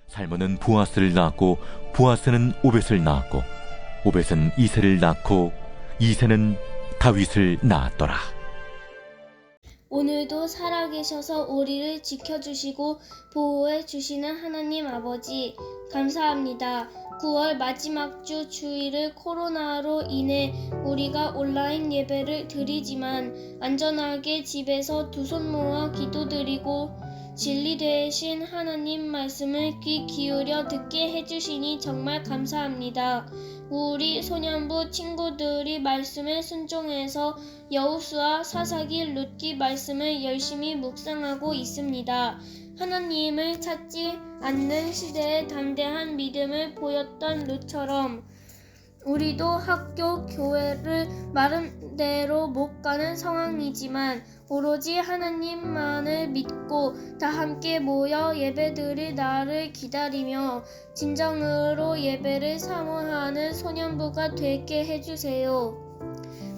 살몬은 보아스를 낳았고 보아스는 오벳을 낳았고 오벳은 이새를 낳고 이새는 다윗을 낳았더라. 오늘도 살아계셔서 우리를 지켜주시고 보호해 주시는 하나님 아버지 감사합니다. 9월 마지막 주 주일을 코로나로 인해 우리가 온라인 예배를 드리지만 안전하게 집에서 두 손 모아 기도드리고 진리 되신 하나님 말씀을 귀 기울여 듣게 해주시니 정말 감사합니다. 우리 소년부 친구들이 말씀에 순종해서 여호수아, 사사기, 룻기 말씀을 열심히 묵상하고 있습니다. 하나님을 찾지 않는 시대에 담대한 믿음을 보였던 룻처럼 우리도 학교, 교회를 마음대로 못 가는 상황이지만 오로지 하나님만을 믿고 다 함께 모여 예배드릴 날을 기다리며 진정으로 예배를 사모하는 소년부가 되게 해주세요.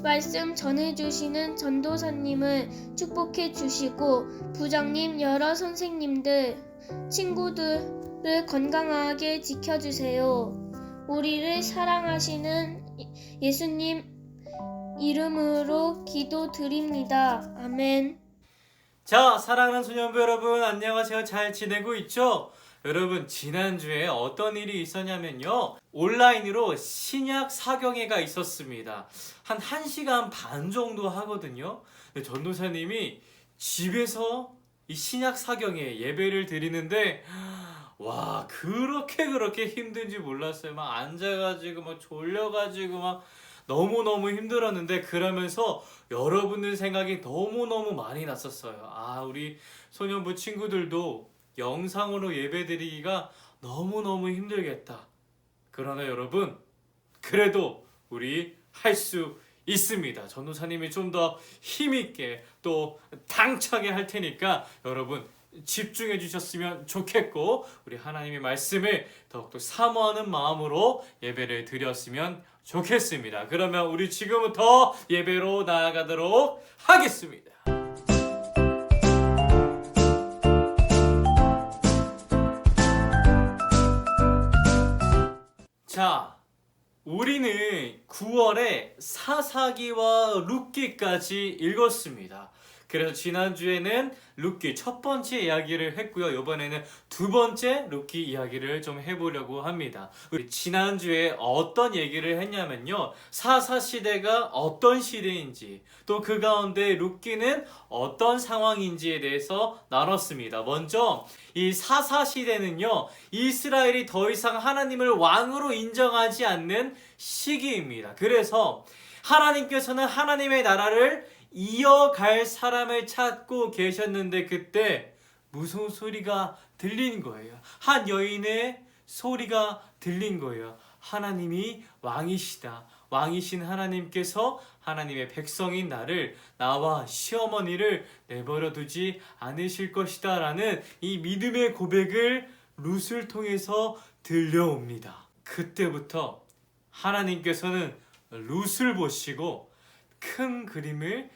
말씀 전해주시는 전도사님을 축복해 주시고 부장님, 여러 선생님들, 친구들을 건강하게 지켜주세요. 우리를 사랑하시는 예수님 이름으로 기도드립니다. 아멘. 자, 사랑하는 소년부 여러분, 안녕하세요. 잘 지내고 있죠? 여러분, 지난주에 어떤 일이 있었냐면요, 온라인으로 신약 사경회가 있었습니다. 한 1시간 반 정도 하거든요. 전도사님이 집에서 이 신약 사경회 예배를 드리는데 와, 그렇게 힘든지 몰랐어요. 막 앉아가지고 막 졸려가지고 막 너무너무 힘들었는데, 그러면서 여러분들 생각이 너무너무 많이 났었어요. 아, 우리 소년부 친구들도 영상으로 예배드리기가 너무너무 힘들겠다. 그러나 여러분, 그래도 우리 할 수 있습니다. 전도사님이 좀 더 힘있게 또 당차게 할 테니까 여러분 집중해 주셨으면 좋겠고, 우리 하나님의 말씀을 더욱더 사모하는 마음으로 예배를 드렸으면 좋겠습니다. 그러면 우리 지금부터 예배로 나아가도록 하겠습니다. 자, 우리는 9월에 사사기와 룻기까지 읽었습니다. 그래서 지난주에는 룻기 첫 번째 이야기를 했고요. 이번에는 두 번째 룻기 이야기를 좀 해보려고 합니다. 우리 지난주에 어떤 얘기를 했냐면요, 사사시대가 어떤 시대인지, 또 그 가운데 룻기는 어떤 상황인지에 대해서 나눴습니다. 먼저 이 사사시대는요, 이스라엘이 더 이상 하나님을 왕으로 인정하지 않는 시기입니다. 그래서 하나님께서는 하나님의 나라를 이어갈 사람을 찾고 계셨는데, 그때 무슨 소리가 들린 거예요? 한 여인의 소리가 들린 거예요. 하나님이 왕이시다. 왕이신 하나님께서 하나님의 백성인 나와 시어머니를 내버려 두지 않으실 것이다 라는 이 믿음의 고백을 룻을 통해서 들려옵니다. 그때부터 하나님께서는 룻을 보시고 큰 그림을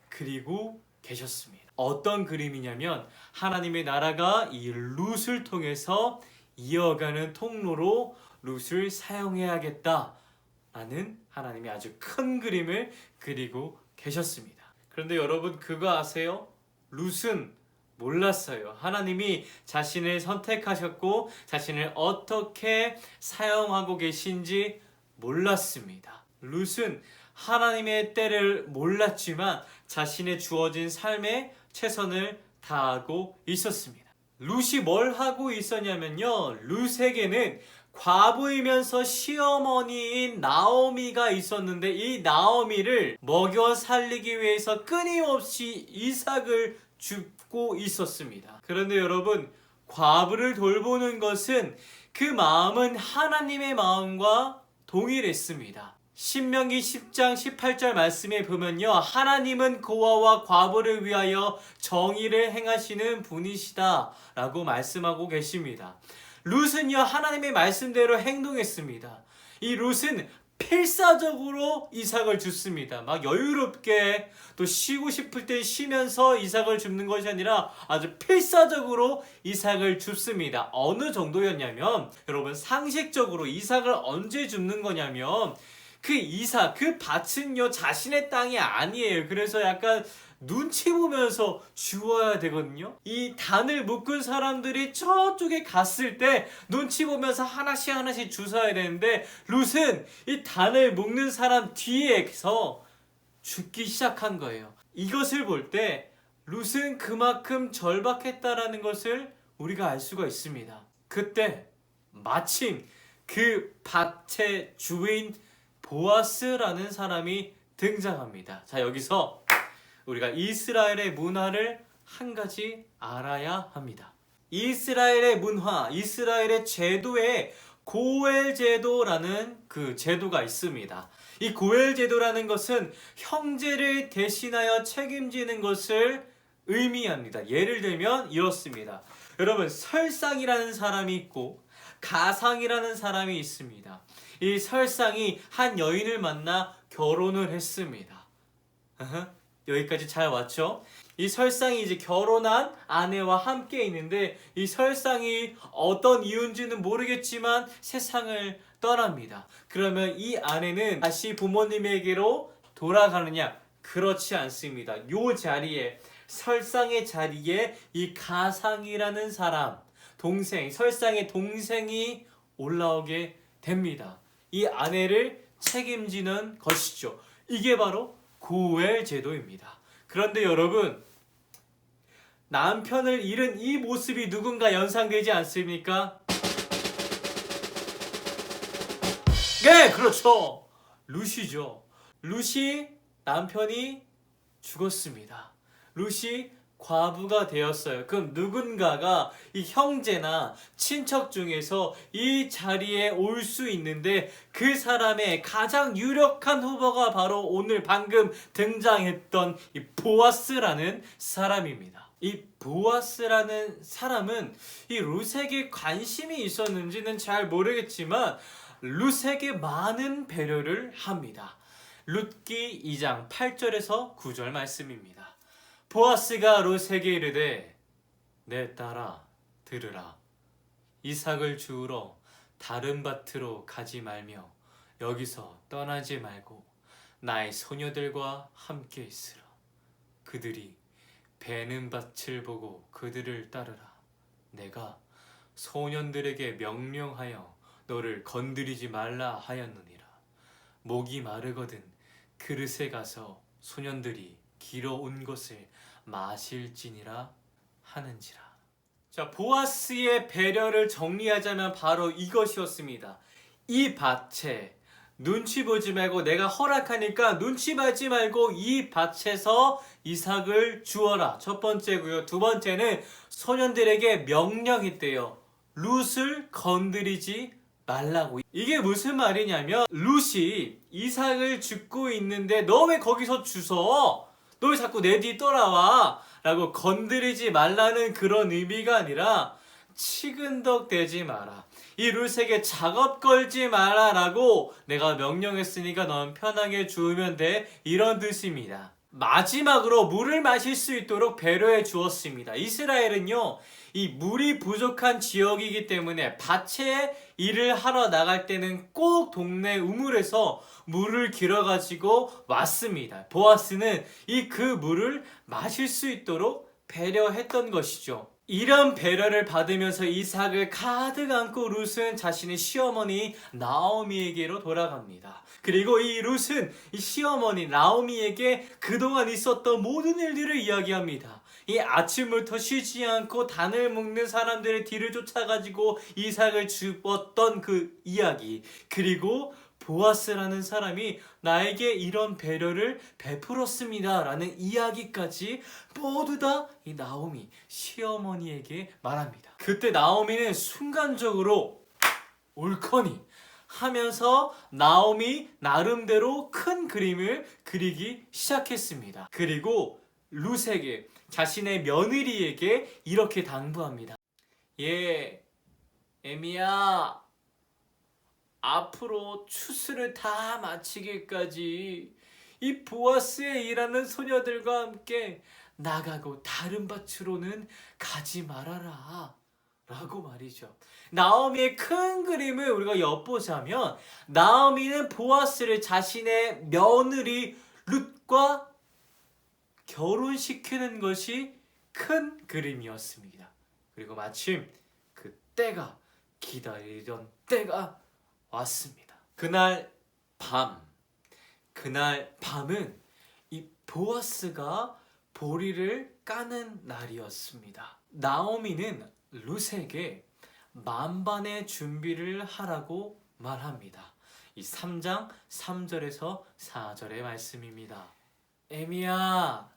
그리고 계셨습니다. 어떤 그림이냐면, 하나님의 나라가 이 룻을 통해서 이어가는 통로로 룻을 사용해야겠다라는 하나님의 아주 큰 그림을 그리고 계셨습니다. 그런데 여러분, 그거 아세요? 룻은 몰랐어요. 하나님이 자신을 선택하셨고 자신을 어떻게 사용하고 계신지 몰랐습니다. 룻은 하나님의 때를 몰랐지만 자신의 주어진 삶에 최선을 다하고 있었습니다. 룻이 뭘 하고 있었냐면요, 룻에게는 과부이면서 시어머니인 나오미가 있었는데, 이 나오미를 먹여 살리기 위해서 끊임없이 이삭을 줍고 있었습니다. 그런데 여러분, 과부를 돌보는 것은 그 마음은 하나님의 마음과 동일했습니다. 신명기 10장 18절 말씀에 보면요, 하나님은 고아와 과부를 위하여 정의를 행하시는 분이시다 라고 말씀하고 계십니다. 룻은요, 하나님의 말씀대로 행동했습니다. 이 룻은 필사적으로 이삭을 줍습니다. 막 여유롭게 또 쉬고 싶을 때 쉬면서 이삭을 줍는 것이 아니라 아주 필사적으로 이삭을 줍습니다. 어느 정도였냐면 여러분 상식적으로 이삭을 언제 줍는 거냐면 그 이삭 그 밭은요 자신의 땅이 아니에요. 그래서 약간 눈치 보면서 주워야 되거든요. 이 단을 묶은 사람들이 저쪽에 갔을 때 눈치 보면서 하나씩 하나씩 주워야 되는데 룻은 이 단을 묶는 사람 뒤에서 죽기 시작한 거예요. 이것을 볼 때 룻은 그만큼 절박했다라는 것을 우리가 알 수가 있습니다. 그때 마침 그 밭의 주인 보아스라는 사람이 등장합니다. 자, 여기서 우리가 이스라엘의 문화를 한 가지 알아야 합니다. 이스라엘의 문화, 이스라엘의 제도에 고엘 제도라는 그 제도가 있습니다. 이 고엘 제도라는 것은 형제를 대신하여 책임지는 것을 의미합니다. 예를 들면 이렇습니다. 여러분, 설상이라는 사람이 있고 가상이라는 사람이 있습니다. 이 설상이 한 여인을 만나 결혼을 했습니다. 여기까지 잘 왔죠? 이 설상이 이제 결혼한 아내와 함께 있는데 이 설상이 어떤 이유인지는 모르겠지만 세상을 떠납니다. 그러면 이 아내는 다시 부모님에게로 돌아가느냐? 그렇지 않습니다. 이 자리에 설상의 자리에 이 가상이라는 사람, 동생, 설상의 동생이 올라오게 됩니다. 이 아내를 책임지는 것이죠. 이게 바로 고엘 제도입니다. 그런데 여러분, 남편을 잃은 이 모습이 누군가 연상되지 않습니까? 네, 그렇죠. 룻이죠. 룻이 남편이 죽었습니다. 룻이 과부가 되었어요. 그럼 누군가가 이 형제나 친척 중에서 이 자리에 올 수 있는데 그 사람의 가장 유력한 후보가 바로 오늘 방금 등장했던 이 보아스라는 사람입니다. 이 보아스라는 사람은 이 룻에게 관심이 있었는지는 잘 모르겠지만 룻에게 많은 배려를 합니다. 룻기 2장 8절에서 9절 말씀입니다. 보아스가 룻에게 이르되 내 딸아 들으라. 이삭을 주우러 다른 밭으로 가지 말며 여기서 떠나지 말고 나의 소녀들과 함께 있으라. 그들이 베는 밭을 보고 그들을 따르라. 내가 소년들에게 명령하여 너를 건드리지 말라 하였느니라. 목이 마르거든 그릇에 가서 소년들이 길어온 것을 마실지니라 하는지라. 자, 보아스의 배려를 정리하자면 바로 이것이었습니다. 이 밭에 눈치 보지 말고 내가 허락하니까 눈치 보지 말고 이 밭에서 이삭을 주어라. 첫 번째고요. 두 번째는 소년들에게 명령했대요. 룻을 건드리지 말라고. 이게 무슨 말이냐면 룻이 이삭을 줍고 있는데 너 왜 거기서 주워? 너 왜 자꾸 내 뒤 따라와? 라고 건드리지 말라는 그런 의미가 아니라 치근덕 대지 마라. 이 룻에게 작업 걸지 마라 라고 내가 명령했으니까 넌 편하게 주우면 돼. 이런 뜻입니다. 마지막으로 물을 마실 수 있도록 배려해 주었습니다. 이스라엘은요, 이 물이 부족한 지역이기 때문에 밭에 일을 하러 나갈 때는 꼭 동네 우물에서 물을 길어가지고 왔습니다. 보아스는 그 물을 마실 수 있도록 배려했던 것이죠. 이런 배려를 받으면서 이삭을 가득 안고 룻은 자신의 시어머니 나오미에게로 돌아갑니다. 그리고 이 룻은 이 시어머니 나오미에게 그동안 있었던 모든 일들을 이야기합니다. 이 아침부터 쉬지 않고 단을 묶는 사람들의 뒤를 쫓아가지고 이삭을 주었던 그 이야기, 그리고 보아스라는 사람이 나에게 이런 배려를 베풀었습니다 라는 이야기까지 모두 다 이 나오미 시어머니에게 말합니다. 그때 나오미는 순간적으로 옳거니 하면서 나오미 나름대로 큰 그림을 그리기 시작했습니다. 그리고 룻에게, 자신의 며느리에게 이렇게 당부합니다. 에미야, 앞으로 추수를 다 마치기까지 이 보아스에 일하는 소녀들과 함께 나가고 다른 밭으로는 가지 말아라 라고 말이죠. 나오미의 큰 그림을 우리가 엿보자면 나오미는 보아스를 자신의 며느리 룻과 결혼시키는 것이 큰 그림이었습니다. 그리고 마침 그 때가, 기다리던 때가 왔습니다. 그날 밤은 이 보아스가 보리를 까는 날이었습니다. 나오미는 룻에게 만반의 준비를 하라고 말합니다. 이 3장 3절에서 4절의 말씀입니다. 에미야,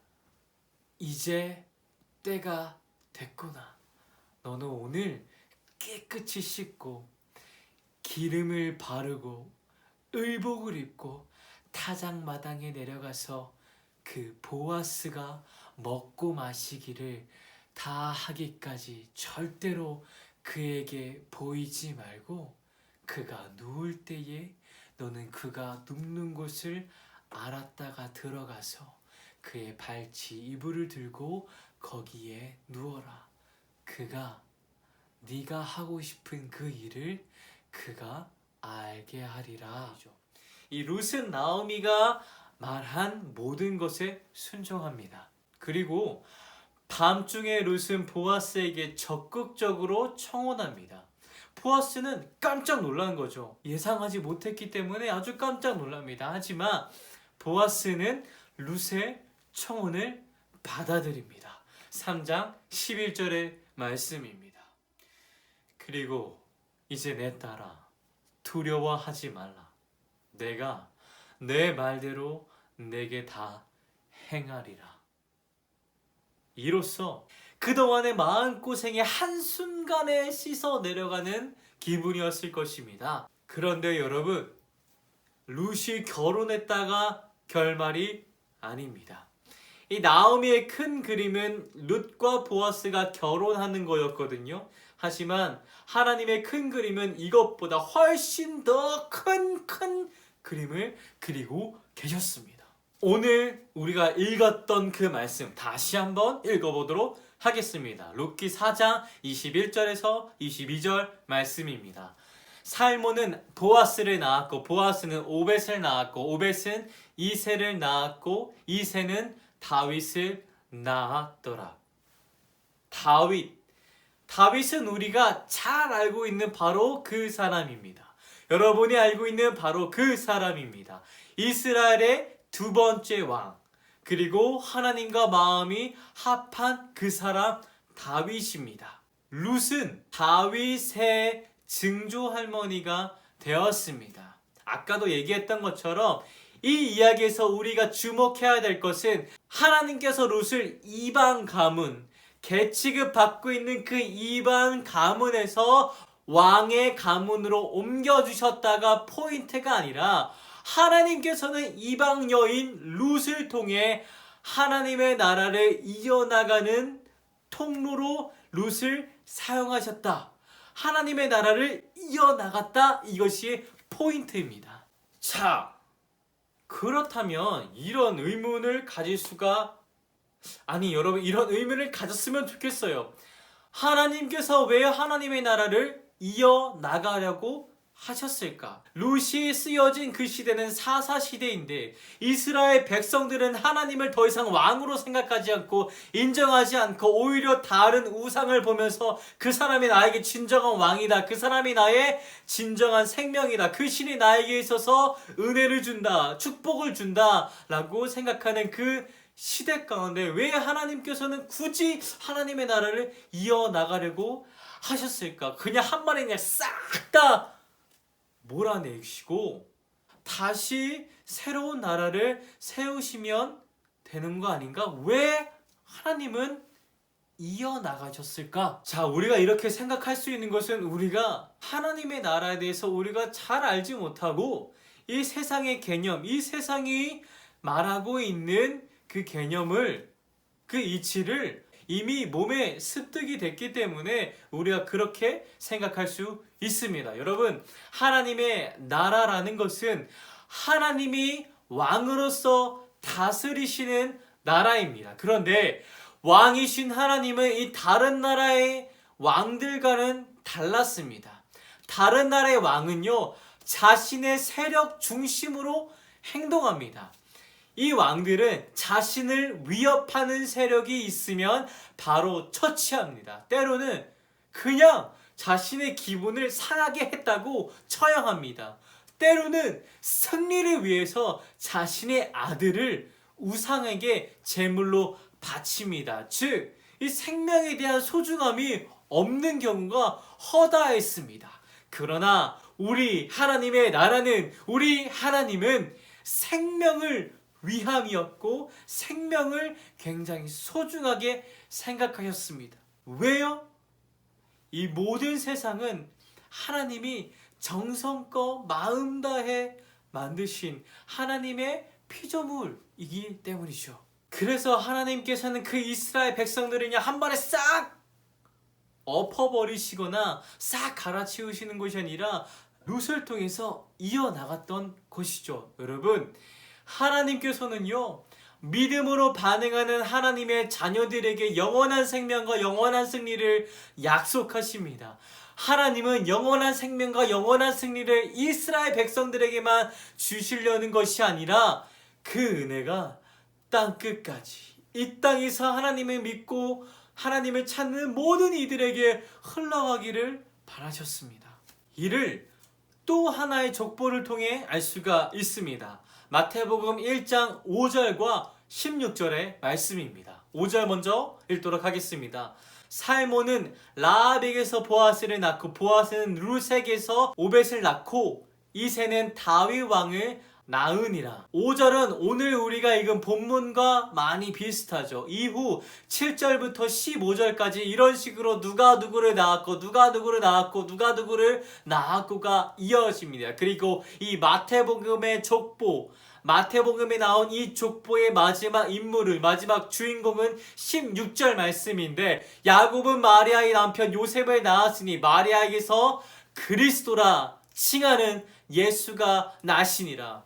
이제 때가 됐구나. 너는 오늘 깨끗이 씻고 기름을 바르고 의복을 입고 타작마당에 내려가서 그 보아스가 먹고 마시기를 다 하기까지 절대로 그에게 보이지 말고 그가 누울 때에 너는 그가 눕는 곳을 알았다가 들어가서 그의 발치 이불을 들고 거기에 누워라. 그가 네가 하고 싶은 그 일을 그가 알게 하리라. 이 룻은 나오미가 말한 모든 것에 순종합니다. 그리고 밤중에 룻은 보아스에게 적극적으로 청혼합니다. 보아스는 깜짝 놀란 거죠. 예상하지 못했기 때문에 아주 깜짝 놀랍니다. 하지만 보아스는 룻의 청혼을 받아들입니다. 3장 11절의 말씀입니다. 그리고 이제 내 딸아, 두려워하지 말라. 내가 내 말대로 내게 다 행하리라. 이로써 그동안의 마음고생이 한순간에 씻어 내려가는 기분이었을 것입니다. 그런데 여러분, 룻이 결혼했다가 결말이 아닙니다. 이 나오미의 큰 그림은 룻과 보아스가 결혼하는 거였거든요. 하지만 하나님의 큰 그림은 이것보다 훨씬 더 큰 그림을 그리고 계셨습니다. 오늘 우리가 읽었던 그 말씀 다시 한번 읽어보도록 하겠습니다. 룻기 4장 21절에서 22절 말씀입니다. 살몬은 보아스를 낳았고 보아스는 오벳을 낳았고 오벳은 이새를 낳았고 이새는 다윗을 낳았더라. 다윗은 우리가 잘 알고 있는 바로 그 사람입니다. 여러분이 알고 있는 바로 그 사람입니다. 이스라엘의 두 번째 왕, 그리고 하나님과 마음이 합한 그 사람 다윗입니다. 룻은 다윗의 증조 할머니가 되었습니다. 아까도 얘기했던 것처럼 이 이야기에서 우리가 주목해야 될 것은 하나님께서 룻을 이방 가문, 계취급 받고 있는 그 이방 가문에서 왕의 가문으로 옮겨주셨다가 포인트가 아니라 하나님께서는 이방 여인 룻을 통해 하나님의 나라를 이어나가는 통로로 룻을 사용하셨다. 하나님의 나라를 이어나갔다. 이것이 포인트입니다. 자, 그렇다면 이런 의문을 가질 수가 여러분, 이런 의문을 가졌으면 좋겠어요. 하나님께서 왜 하나님의 나라를 이어나가려고 하셨을까? 룻이 쓰여진 그 시대는 사사시대인데 이스라엘 백성들은 하나님을 더 이상 왕으로 생각하지 않고 인정하지 않고 오히려 다른 우상을 보면서 그 사람이 나에게 진정한 왕이다, 그 사람이 나의 진정한 생명이다, 그 신이 나에게 있어서 은혜를 준다, 축복을 준다 라고 생각하는 그 시대 가운데 왜 하나님께서는 굳이 하나님의 나라를 이어나가려고 하셨을까? 그냥 한 번에 그냥 싹 다 몰아내시고 다시 새로운 나라를 세우시면 되는 거 아닌가? 왜 하나님은 이어나가셨을까? 자, 우리가 이렇게 생각할 수 있는 것은 우리가 하나님의 나라에 대해서 우리가 잘 알지 못하고 이 세상의 개념, 이 세상이 말하고 있는 그 개념을, 그 이치를 이미 몸에 습득이 됐기 때문에 우리가 그렇게 생각할 수 있습니다. 여러분, 하나님의 나라라는 것은 하나님이 왕으로서 다스리시는 나라입니다. 그런데 왕이신 하나님은 이 다른 나라의 왕들과는 달랐습니다. 다른 나라의 왕은요, 자신의 세력 중심으로 행동합니다. 이 왕들은 자신을 위협하는 세력이 있으면 바로 처치합니다. 때로는 그냥 자신의 기분을 상하게 했다고 처형합니다. 때로는 승리를 위해서 자신의 아들을 우상에게 제물로 바칩니다. 즉, 이 생명에 대한 소중함이 없는 경우가 허다했습니다. 그러나 우리 하나님의 나라는, 우리 하나님은 생명을 위함이었고 생명을 굉장히 소중하게 생각하셨습니다. 왜요? 이 모든 세상은 하나님이 정성껏 마음 다해 만드신 하나님의 피조물이기 때문이죠. 그래서 하나님께서는 그 이스라엘 백성들을 그냥 한 번에 싹 엎어버리시거나 싹 갈아치우시는 것이 아니라 룻을 통해서 이어나갔던 것이죠. 여러분, 하나님께서는요, 믿음으로 반응하는 하나님의 자녀들에게 영원한 생명과 영원한 승리를 약속하십니다. 하나님은 영원한 생명과 영원한 승리를 이스라엘 백성들에게만 주시려는 것이 아니라 그 은혜가 땅 끝까지, 이 땅에서 하나님을 믿고 하나님을 찾는 모든 이들에게 흘러가기를 바라셨습니다. 이를 또 하나의 족보를 통해 알 수가 있습니다. 마태복음 1장 5절과 16절의 말씀입니다. 5절 먼저 읽도록 하겠습니다. 살몬은 라합에게서 보아스를 낳고 보아스는 룻에게서 오벳을 낳고 이새는 다윗 왕을 낳으니라. 5절은 오늘 우리가 읽은 본문과 많이 비슷하죠. 이후 7절부터 15절까지 이런 식으로 누가 누구를 낳았고 누가 누구를 낳았고 누가 누구를 낳았고가 이어집니다. 그리고 이 마태복음의 족보, 마태복음에 나온 이 족보의 마지막 인물을, 마지막 주인공은 16절 말씀인데, 야곱은 마리아의 남편 요셉을 낳았으니 마리아에게서 그리스도라 칭하는 예수가 나시니라.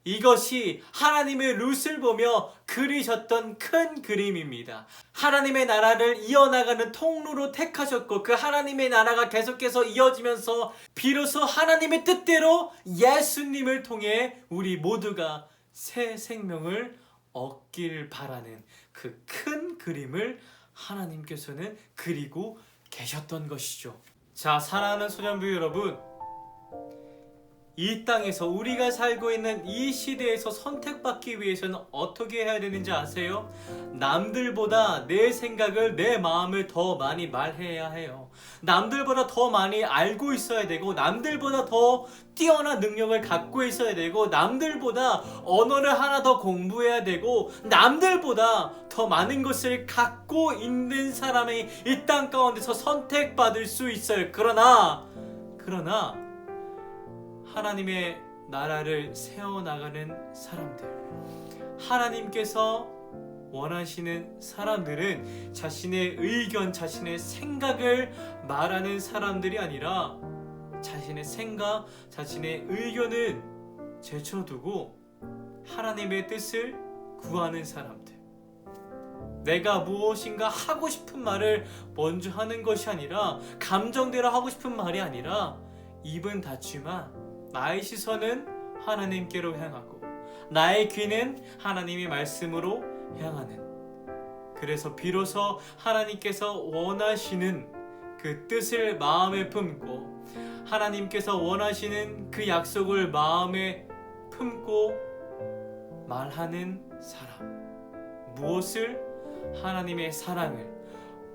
이것이 하나님의 룻을 보며 그리셨던 큰 그림입니다. 하나님의 나라를 이어나가는 통로로 택하셨고 그 하나님의 나라가 계속해서 이어지면서 비로소 하나님의 뜻대로 예수님을 통해 우리 모두가 새 생명을 얻길 바라는 그 큰 그림을 하나님께서는 그리고 계셨던 것이죠. 자, 사랑하는 소년부 여러분, 이 땅에서 우리가 살고 있는 이 시대에서 선택받기 위해서는 어떻게 해야 되는지 아세요? 남들보다 내 생각을, 내 마음을 더 많이 말해야 해요. 남들보다 더 많이 알고 있어야 되고, 남들보다 더 뛰어난 능력을 갖고 있어야 되고, 남들보다 언어를 하나 더 공부해야 되고, 남들보다 더 많은 것을 갖고 있는 사람이 이 땅 가운데서 선택받을 수 있어요. 그러나 하나님의 나라를 세워나가는 사람들, 하나님께서 원하시는 사람들은 자신의 의견, 자신의 생각을 말하는 사람들이 아니라 자신의 생각, 자신의 의견을 제쳐두고 하나님의 뜻을 구하는 사람들, 내가 무엇인가 하고 싶은 말을 먼저 하는 것이 아니라, 감정대로 하고 싶은 말이 아니라 입은 닫지만 나의 시선은 하나님께로 향하고 나의 귀는 하나님의 말씀으로 향하는, 그래서 비로소 하나님께서 원하시는 그 뜻을 마음에 품고 하나님께서 원하시는 그 약속을 마음에 품고 말하는 사람, 무엇을? 하나님의 사랑을,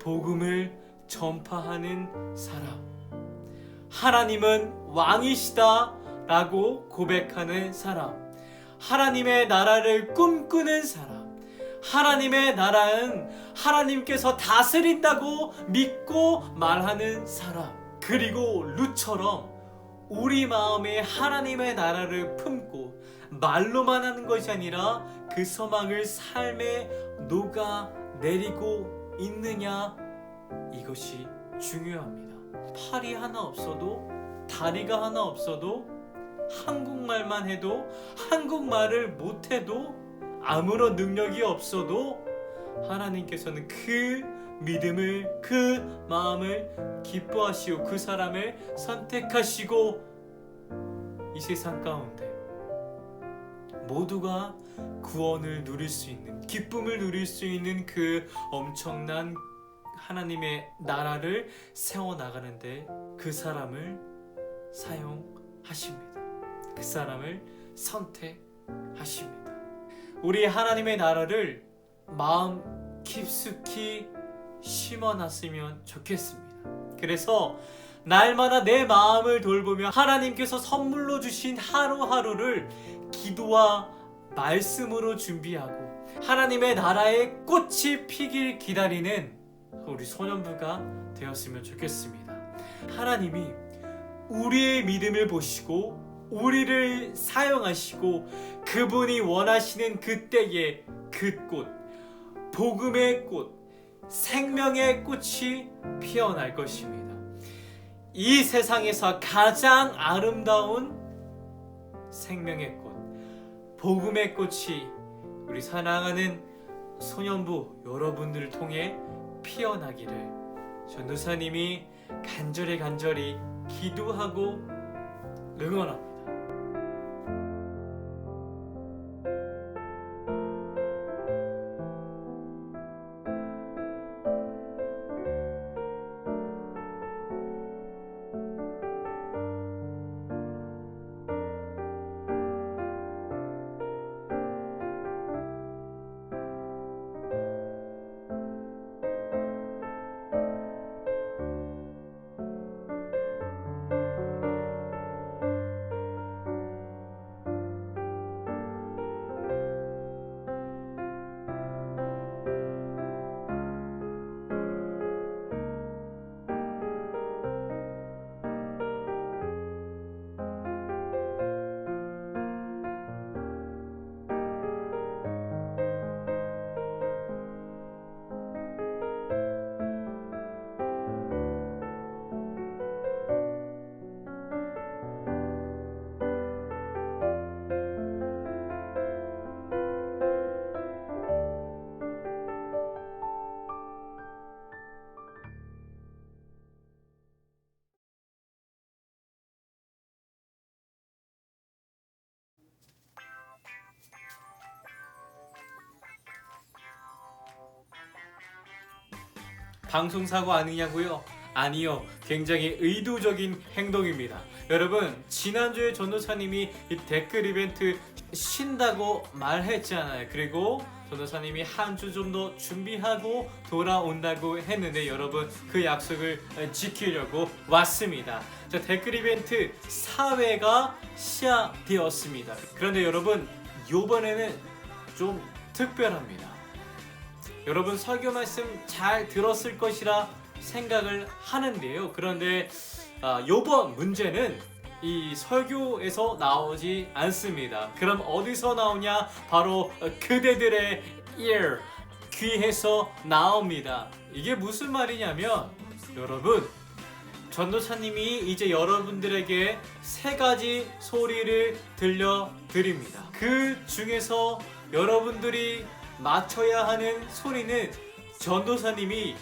복음을 전파하는 사람, 하나님은 왕이시다 라고 고백하는 사람, 하나님의 나라를 꿈꾸는 사람, 하나님의 나라는 하나님께서 다스린다고 믿고 말하는 사람, 그리고 룻처럼 우리 마음에 하나님의 나라를 품고 말로만 하는 것이 아니라 그 소망을 삶에 녹아내리고 있느냐, 이것이 중요합니다. 팔이 하나 없어도, 다리가 하나 없어도, 한국말만 해도, 한국말을 못해도, 아무런 능력이 없어도 하나님께서는 그 믿음을, 그 마음을 기뻐하시고 그 사람을 선택하시고 이 세상 가운데 모두가 구원을 누릴 수 있는, 기쁨을 누릴 수 있는 그 엄청난 하나님의 나라를 세워나가는데 그 사람을 사용하십니다. 그 사람을 선택하십니다. 우리 하나님의 나라를 마음 깊숙이 심어놨으면 좋겠습니다. 그래서 날마다 내 마음을 돌보며 하나님께서 선물로 주신 하루하루를 기도와 말씀으로 준비하고 하나님의 나라의 꽃이 피길 기다리는 우리 소년부가 되었으면 좋겠습니다. 하나님이 우리의 믿음을 보시고 우리를 사용하시고 그분이 원하시는 그때에 그 꽃, 복음의 꽃, 생명의 꽃이 피어날 것입니다. 이 세상에서 가장 아름다운 생명의 꽃, 복음의 꽃이 우리 사랑하는 소년부 여러분들을 통해 피어나기를 전도사님이 간절히 기도하고 응원합니다. 방송사고 아니냐고요? 아니요, 굉장히 의도적인 행동입니다. 여러분, 지난주에 전도사님이 이 댓글 이벤트 쉰다고 말했잖아요. 그리고 전도사님이 한 주 좀 더 준비하고 돌아온다고 했는데 여러분, 그 약속을 지키려고 왔습니다. 자, 댓글 이벤트 4회가 시작되었습니다. 그런데 여러분, 이번에는 좀 특별합니다. 여러분, 설교 말씀 잘 들었을 것이라 생각을 하는데요. 그런데 이번 문제는 이 설교에서 나오지 않습니다. 그럼 어디서 나오냐? 바로 그대들의 ear, 귀에서 나옵니다. 이게 무슨 말이냐면 여러분, 전도사님이 이제 여러분들에게 3가지 소리를 들려드립니다. 그 중에서 여러분들이 맞춰야 하는 소리는 전도사님이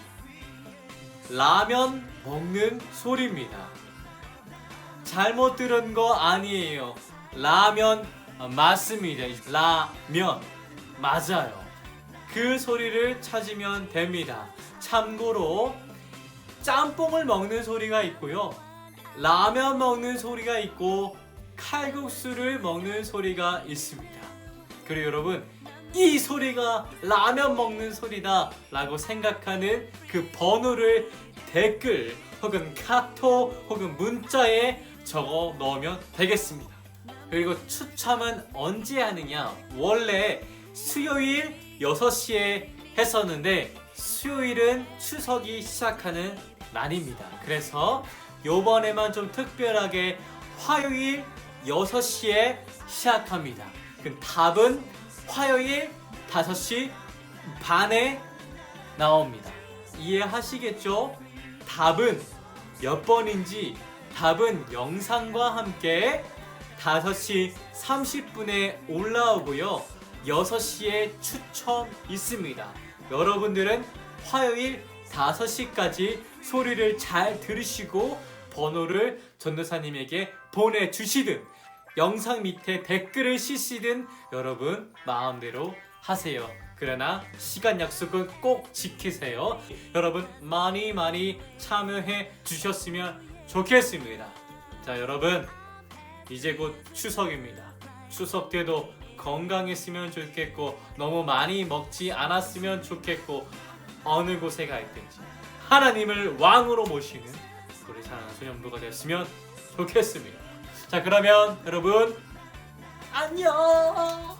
라면 먹는 소리입니다. 잘못 들은 거 아니에요. 라면 맞습니다. 라면 맞아요. 그 소리를 찾으면 됩니다. 참고로 짬뽕을 먹는 소리가 있고요, 라면 먹는 소리가 있고 칼국수를 먹는 소리가 있습니다. 그리고 여러분, 이 소리가 라면 먹는 소리다 라고 생각하는 그 번호를 댓글 혹은 카톡 혹은 문자에 적어 넣으면 되겠습니다. 그리고 추첨은 언제 하느냐? 원래 수요일 6시에 했었는데 수요일은 추석이 시작하는 날입니다. 그래서 요번에만 좀 특별하게 화요일 6시에 시작합니다. 그 답은 화요일 5시 반에 나옵니다. 이해하시겠죠? 답은 몇 번인지 답은 영상과 함께 5시 30분에 올라오고요. 6시에 추첨 있습니다. 여러분들은 화요일 5시까지 소리를 잘 들으시고 번호를 전도사님에게 보내주시든 영상 밑에 댓글을 쓰시든 여러분 마음대로 하세요. 그러나 시간 약속은 꼭 지키세요. 여러분 많이 참여해 주셨으면 좋겠습니다. 자, 여러분 이제 곧 추석입니다. 추석 때도 건강했으면 좋겠고 너무 많이 먹지 않았으면 좋겠고 어느 곳에 가 있든지 하나님을 왕으로 모시는 우리 사랑하는 소년부가 됐으면 좋겠습니다. 자, 그러면 여러분 안녕.